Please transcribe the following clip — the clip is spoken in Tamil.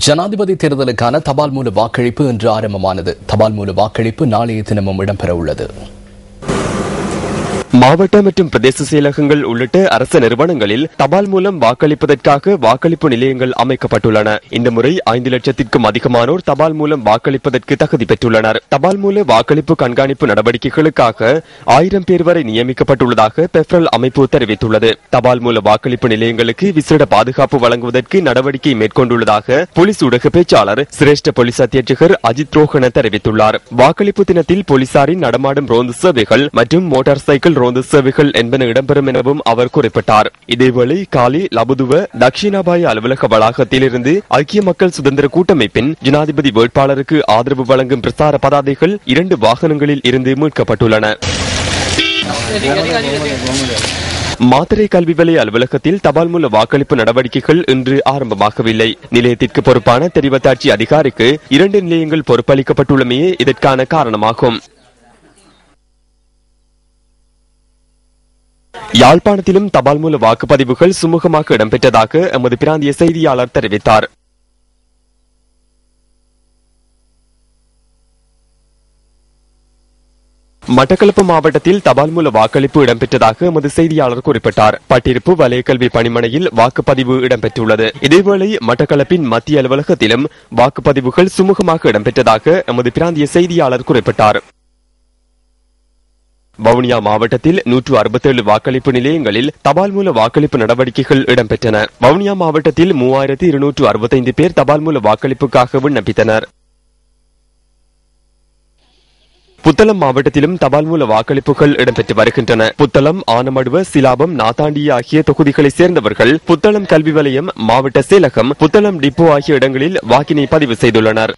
ஜனாதிபதி தேர்தலுக்கான தபால் மூல வாக்களிப்பு இன்று ஆரம்பமானது. தபால் மூல வாக்களிப்பு நாளைய தினமும் இடம்பெற உள்ளது. மாவட்ட மற்றும் பிரதேச செயலகங்கள் உள்ளிட்ட அரசு நிறுவனங்களில் தபால் மூலம் வாக்களிப்பதற்காக வாக்களிப்பு நிலையங்கள் அமைக்கப்பட்டுள்ளன. இந்த முறை 5 லட்சத்திற்கும் அதிகமானோர் தபால் மூலம் வாக்களிப்பதற்கு தகுதி பெற்றுள்ளனர். தபால் மூல வாக்களிப்பு கண்காணிப்பு நடவடிக்கைகளுக்காக 1000 பேர் வரை நியமிக்கப்பட்டுள்ளதாக பெப்ரல் அமைப்பு தெரிவித்துள்ளது. தபால் மூல வாக்களிப்பு நிலையங்களுக்கு விசேட பாதுகாப்பு வழங்குவதற்கு நடவடிக்கை மேற்கொண்டுள்ளதாக போலீஸ் ஊடக பேச்சாளர் சிரேஷ்ட போலீஸ் அத்தியட்சகர் அஜித் ரோஹன தெரிவித்துள்ளார். வாக்களிப்பு தினத்தில் போலீசாரின் நடமாடும் ரோந்து சேவைகள் மற்றும் மோட்டார் சைக்கிள் ரோந்து சேவைகள் என்பன இடம்பெறும் எனவும் அவர் குறிப்பிட்டார். இதேவேளை காலி லபுதுவ தக்ஷிணாபாய அலுவலக வளாகத்திலிருந்து ஐக்கிய மக்கள் சுதந்திர கூட்டமைப்பின் ஜனாதிபதி வேட்பாளருக்கு ஆதரவு வழங்கும் பிரசார பதாதைகள் 2 வாகனங்களில் இருந்து மீட்கப்பட்டுள்ளன. மாத்தறை கல்வி வலய அலுவலகத்தில் தபால் மூல வாக்களிப்பு நடவடிக்கைகள் இன்று ஆரம்பமாகவில்லை. நிலையத்திற்கு பொறுப்பான தெரிவத்தாட்சி அதிகாரிக்கு 2 நிலையங்கள் பொறுப்பளிக்கப்பட்டுள்ளமையே இதற்கான காரணமாகும். யாழ்ப்பாணத்திலும் தபால் மூல வாக்குப்பதிவுகள் சுமூகமாக இடம்பெற்றதாக எமது பிராந்திய செய்தியாளர் தெரிவித்தார். மட்டக்களப்பு மாவட்டத்தில் தபால் மூல வாக்களிப்பு இடம்பெற்றதாக எமது செய்தியாளர் குறிப்பிட்டார். பட்டிருப்பு வலய கல்வி பணிமனையில் வாக்குப்பதிவு இடம்பெற்றுள்ளது. இதேவேளை மட்டக்களப்பின் மத்திய அலுவலகத்திலும் வாக்குப்பதிவுகள் சுமூகமாக இடம்பெற்றதாக எமது பிராந்திய செய்தியாளர் குறிப்பிட்டார். வவுனியா மாவட்டத்தில் 167 வாக்களிப்பு நிலையங்களில் தபால் மூல வாக்களிப்பு நடவடிக்கைகள் இடம்பெற்றன. வவுனியா மாவட்டத்தில் 3265 பேர் தபால் மூல வாக்களிப்புக்காக விண்ணப்பித்தனர். புத்தளம் மாவட்டத்திலும் தபால் மூல வாக்களிப்புகள் இடம்பெற்று வருகின்றன. புத்தளம், ஆனமடுவ, சிலாபம், நாத்தாண்டி ஆகிய தொகுதிகளை சேர்ந்தவர்கள் புத்தளம் கல்வி வலயம், மாவட்ட செயலகம், புத்தளம் டிப்போ ஆகிய இடங்களில் வாக்கினை பதிவு செய்துள்ளனர்.